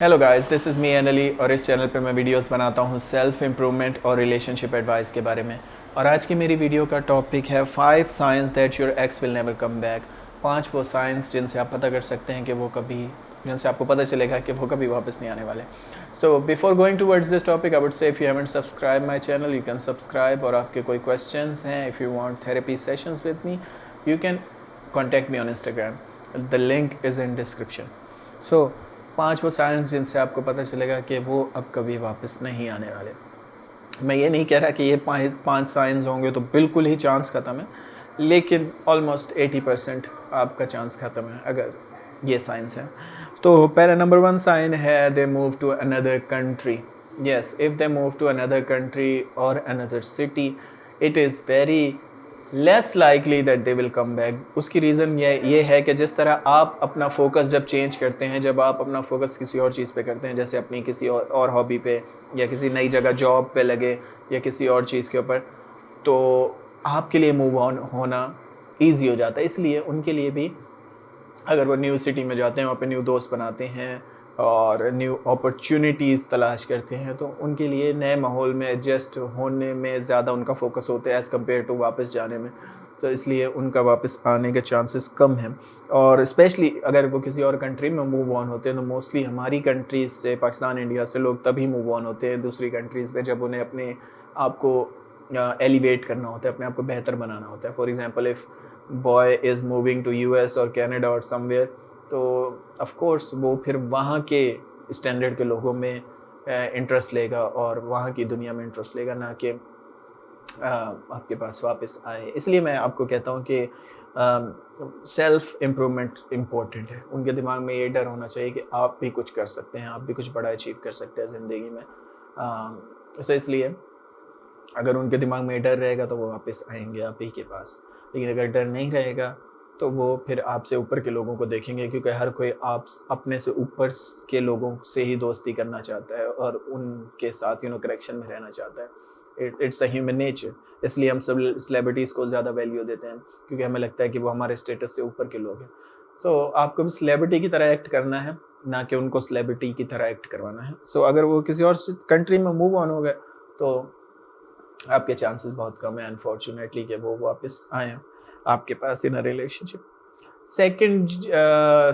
Hello guys, this is me only और इस channel पे मैं वीडियोस बनाता हूँ सेल्फ इम्प्रूवमेंट और रिलेशनशिप एडवाइस के बारे में। और आज की मेरी वीडियो का टॉपिक है 5 science that your x will never come back. 5 वो साइंस जिनसे आप पता कर सकते हैं कि जिनसे आपको पता चलेगा कि वो कभी वापस नहीं आने वाले। So before going towards this topic I would say if you haven't subscribe my channel you can subscribe. और आपके कोई क्वेश्चन हैं, if you want therapy sessions with me you can contact me on Instagram. The link is in description. So 5 वो science जिनसे आपको पता चलेगा कि वो अब कभी वापस नहीं आने वाले। मैं ये नहीं कह रहा कि ये 5 साइंस होंगे तो बिल्कुल ही चांस ख़त्म है, लेकिन ऑलमोस्ट 80% आपका चांस ख़त्म है अगर ये साइंस हैं। तो पहला नंबर 1 साइन है they move to another country. Yes, if they move to another country और another city it is very less likely that they will come back. उसकी रीज़न ये है कि जिस तरह आप अपना फोकस जब चेंज करते हैं, जब आप अपना फोकस किसी और चीज़ पे करते हैं, जैसे अपनी किसी और हॉबी पे या किसी नई जगह जॉब पे लगे या किसी और चीज़ के ऊपर, तो आपके लिए मूव ऑन होना ईजी हो जाता है। इसलिए उनके लिए भी अगर वो न्यू सिटी में जाते हैं, वहाँ पे न्यू दोस्त बनाते हैं और न्यू अपॉर्चुनिटीज़ तलाश करते हैं, तो उनके लिए नए माहौल में एडजस्ट होने में ज़्यादा उनका फोकस होता है एज़ कम्पेयर टू वापस जाने में। तो इसलिए उनका वापस आने के चांसेस कम हैं। और स्पेशली अगर वो किसी और कंट्री में मूव ऑन होते हैं तो मोस्टली हमारी कंट्रीज़ से, पाकिस्तान, इंडिया से लोग तभी मूव ऑन होते हैं दूसरी कंट्रीज़ पे जब उन्हें अपने आप को एलिवेट करना होता है, अपने आप को बेहतर बनाना होता है। For example if boy is moving to US और कनाडा और समवेयर, तो ऑफ कोर्स वो फिर वहाँ के स्टैंडर्ड के लोगों में इंटरेस्ट लेगा और वहाँ की दुनिया में इंटरेस्ट लेगा, ना कि आपके पास वापस आए। इसलिए मैं आपको कहता हूँ कि सेल्फ इम्प्रूवमेंट इम्पोर्टेंट है। उनके दिमाग में ये डर होना चाहिए कि आप भी कुछ कर सकते हैं, आप भी कुछ बड़ा अचीव कर सकते हैं ज़िंदगी में। सो इसलिए अगर उनके दिमाग में डर रहेगा तो वो वापस आएंगे आप ही के पास। लेकिन अगर डर नहीं रहेगा तो वो फिर आपसे ऊपर के लोगों को देखेंगे, क्योंकि हर कोई आप अपने से ऊपर के लोगों से ही दोस्ती करना चाहता है और उनके साथ कनेक्शन में रहना चाहता है। It's a human nature. इसलिए हम सब सेलिब्रिटीज़ को ज़्यादा वैल्यू देते हैं, क्योंकि हमें लगता है कि वो हमारे स्टेटस से ऊपर के लोग हैं। सो आपको भी सेलिब्रिटी की तरह एक्ट करना है, ना कि उनको सेलिब्रिटी की तरह एक्ट करवाना है। सो अगर वो किसी और कंट्री में मूव ऑन हो गए तो आपके चांसेस बहुत कम है अनफॉर्चुनेटली कि वो वापस आए आपके पास in a relationship. Second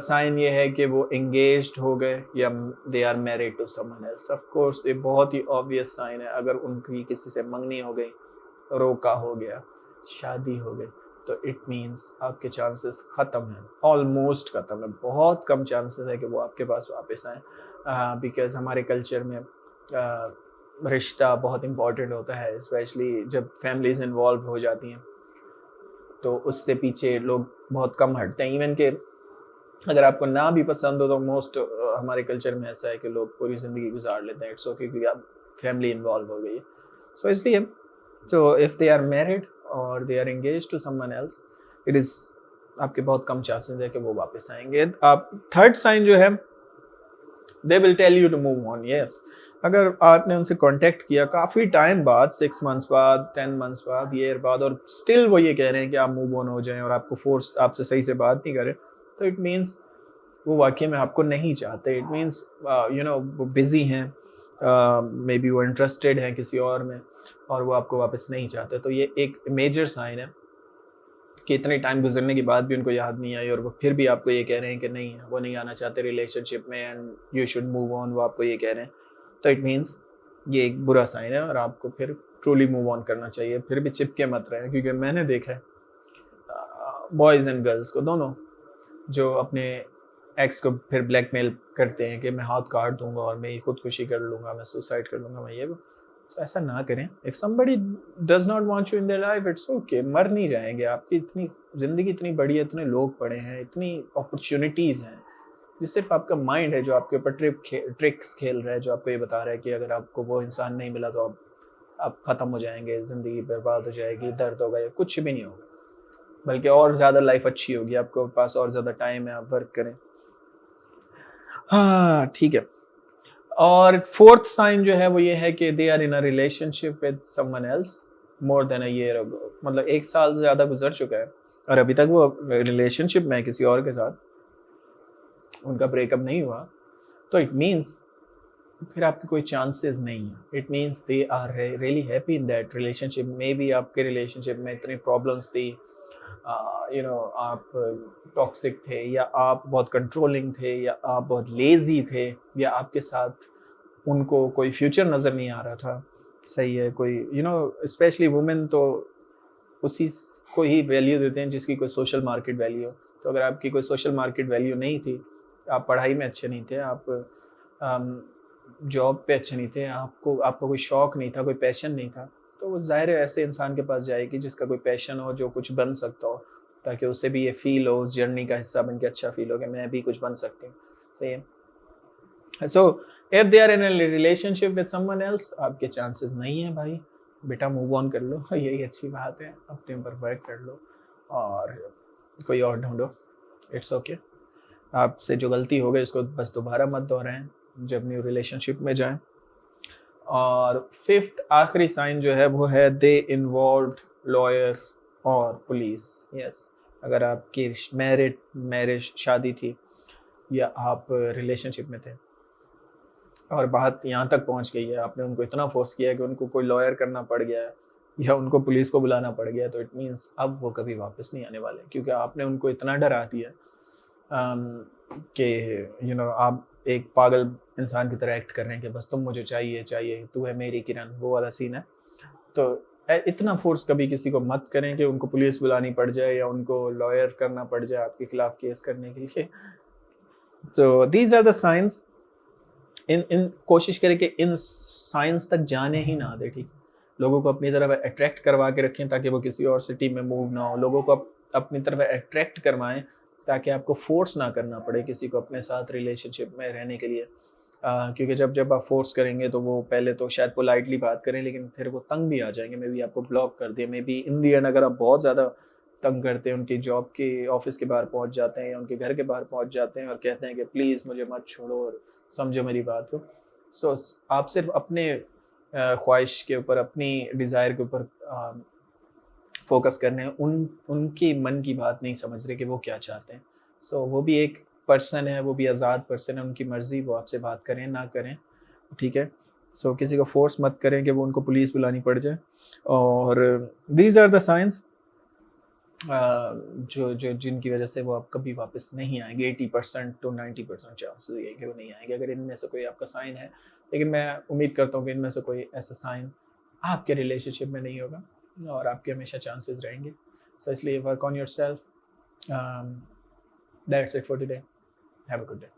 sign ये है कि वो एंगेज्ड हो गए या they are married to someone else. Of course ये बहुत ही ऑब्वियस साइन है। अगर उनकी किसी से मंगनी हो गई, रोका हो गया, शादी हो गई, तो इट मीन्स आपके चांसेस ख़त्म हैं, ऑलमोस्ट ख़त्म है। बहुत कम चांसेस है कि वो आपके पास वापस आएँ, बिकॉज़ हमारे कल्चर में रिश्ता बहुत इम्पॉर्टेंट होता है, स्पेशली जब फैमिलीज़ इन्वॉल्व हो जाती हैं, तो उससे पीछे लोग बहुत कम हटते हैं। इवन कि अगर आपको ना भी पसंद हो तो मोस्ट हमारे कल्चर में ऐसा है कि लोग पूरी ज़िंदगी गुजार लेते हैं, इट्स ओके, क्योंकि आप फैमिली इन्वॉल्व हो गई है। सो इसलिए इफ़ दे आर मैरिड और they are engage to someone else, it is आपके बहुत कम चांसेस है कि वो वापस आएंगे। आप थर्ड साइन जो है, they will tell you to move on. Yes, अगर आपने उनसे कांटेक्ट किया काफ़ी टाइम बाद, 6 मंथ्स बाद, 10 मंथ्स बाद, ईयर बाद, और स्टिल वो ये कह रहे हैं कि आप मूव ऑन हो जाएं और आपको फोर्स आपसे सही से बात नहीं करें, तो इट मीन्स वो वाकई में आपको नहीं चाहते। इट मीन्स वो बिज़ी हैं, मे बी वो इंटरेस्टेड हैं किसी और में और वो आपको वापस नहीं चाहते। तो ये एक मेजर साइन है कि इतने टाइम गुजरने के बाद भी उनको याद नहीं आई और वो फिर भी आपको ये कह रहे हैं कि नहीं, वो नहीं आना चाहते रिलेशनशिप में and you should move on, वो आपको ये कह रहे हैं। तो इट मीन्स ये एक बुरा साइन है और आपको फिर ट्रूली मूव ऑन करना चाहिए। फिर भी चिपके मत रहे, क्योंकि मैंने देखा है बॉयज़ एंड गर्ल्स को दोनों जो अपने एक्स को फिर ब्लैकमेल करते हैं कि मैं हाथ काट दूंगा और मैं खुदकुशी कर लूँगा, मैं सुसाइड कर लूँगा, मैं ये वो। तो ऐसा ना करें। If somebody does not want you in their life, it's okay, मर नहीं जाएंगे। आपकी इतनी ज़िंदगी इतनी बड़ी है, इतने लोग पड़े हैं, इतनी अपॉर्चुनिटीज़ हैं। ये सिर्फ आपका माइंड है जो आपके ऊपर ट्रिक्स खेल रहा है, जो आपको ये बता रहा है कि अगर आपको वो इंसान नहीं मिला तो आप ख़त्म हो जाएंगे, ज़िंदगी बर्बाद हो जाएगी, दर्द होगा या कुछ भी नहीं होगा, बल्कि और ज़्यादा लाइफ अच्छी होगी, आपके पास और ज़्यादा टाइम है, आप वर्क करें। हाँ, ठीक है। और फोर्थ साइन जो है वो ये है कि they are in a relationship with someone else more than a year ago. मतलब 1 साल से ज़्यादा गुजर चुका है और अभी तक वो रिलेशनशिप में है किसी और के साथ, उनका ब्रेकअप नहीं हुआ। तो इट मीन्स फिर आपके कोई चांसेस नहीं है। It means they are really happy in that relationship. Maybe आपके रिलेशनशिप में इतनी प्रॉब्लम्स थी, आप टॉक्सिक थे, या आप बहुत कंट्रोलिंग थे, या आप बहुत लेजी थे, या आपके साथ उनको कोई फ्यूचर नज़र नहीं आ रहा था। सही है, कोई स्पेशली वुमेन तो उसी को ही वैल्यू देते हैं जिसकी कोई सोशल मार्केट वैल्यू हो। तो अगर आपकी कोई सोशल मार्केट वैल्यू नहीं थी, आप पढ़ाई में अच्छे नहीं थे, आप जॉब पे अच्छे नहीं थे, आपको कोई शौक नहीं था, कोई पैशन नहीं था, तो वो ज़ाहिर है ऐसे इंसान के पास जाएगी जिसका कोई पैशन हो, जो कुछ बन सकता हो, ताकि उसे भी ये फील हो, उस जर्नी का हिस्सा बन के अच्छा फील हो कि मैं भी कुछ बन सकती हूँ। सही है। So if they are in relationship with someone else, आपके चांसेस नहीं है भाई, बेटा मूव ऑन कर लो। यही अच्छी बात है, अपने ऊपर वर्क कर लो और कोई और ढूंढो। It's okay. आपसे जो गलती हो गई उसको बस दोबारा मत दोहराएं जब न्यू रिलेशनशिप में जाएं। और फिफ्थ आखिरी साइन जो है वो है दे इन्वॉल्व्ड लॉयर और पुलिस। यस, अगर आपकी मैरिज शादी थी या आप रिलेशनशिप में थे और बात यहाँ तक पहुँच गई है, आपने उनको इतना फोर्स किया है कि उनको कोई लॉयर करना पड़ गया है या उनको पुलिस को बुलाना पड़ गया, तो इट मीन्स अब वो कभी वापस नहीं आने वाले, क्योंकि आपने उनको इतना डरा दिया कि आप एक पागल इंसान की तरह एक्ट कर रहे हैं कि बस तुम मुझे चाहिए चाहिए, तू है मेरी किरण, वो वाला सीन है। तो इतना फोर्स कभी किसी को मत करें कि उनको पुलिस बुलानी पड़ जाए या उनको लॉयर करना पड़ जाए आपके खिलाफ केस करने के लिए। तो दीज आर द साइंस। इन कोशिश करें कि इन साइंस तक जाने ही ना दे, ठीक। लोगों को अपनी तरफ अट्रैक्ट करवा के रखें ताकि वो किसी और सिटी में मूव ना हो। लोगों को अपनी तरफ अट्रैक्ट करवाएं ताकि आपको फोर्स ना करना पड़े किसी को अपने साथ रिलेशनशिप में रहने के लिए। क्योंकि जब आप फोर्स करेंगे तो वो पहले तो शायद पोलाइटली बात करें, लेकिन फिर वो तंग भी आ जाएंगे, मे बी आपको ब्लॉक कर दिए, may be in the and अगर आप बहुत ज़्यादा तंग करते हैं, उनकी जॉब के ऑफिस के बाहर पहुंच जाते हैं या उनके घर के बाहर पहुंच जाते हैं और कहते हैं कि प्लीज़ मुझे मत छोड़ो और समझो मेरी बात को। सो आप सिर्फ अपने ख्वाहिश के ऊपर, अपनी डिज़ायर के ऊपर फोकस करने हैं, उनकी मन की बात नहीं समझ रहे कि वो क्या चाहते हैं। सो वो भी एक पर्सन है, वो भी आज़ाद पर्सन है, उनकी मर्ज़ी, वो आपसे बात करें ना करें, ठीक है। सो किसी को फोर्स मत करें कि वो उनको पुलिस बुलानी पड़ जाए। और दीज आर द साइंस जो जो जिनकी वजह से वो आप कभी वापस नहीं आएंगे। 80% to 90% चांसेस ये कि वो नहीं आएंगे अगर इनमें से कोई आपका साइन है। लेकिन मैं उम्मीद करता हूँ कि इनमें से कोई ऐसा साइन आपके रिलेशनशिप में नहीं होगा और आपके हमेशा चांसेस रहेंगे। सो इसलिए work on your self. That's it for today. Have a good day.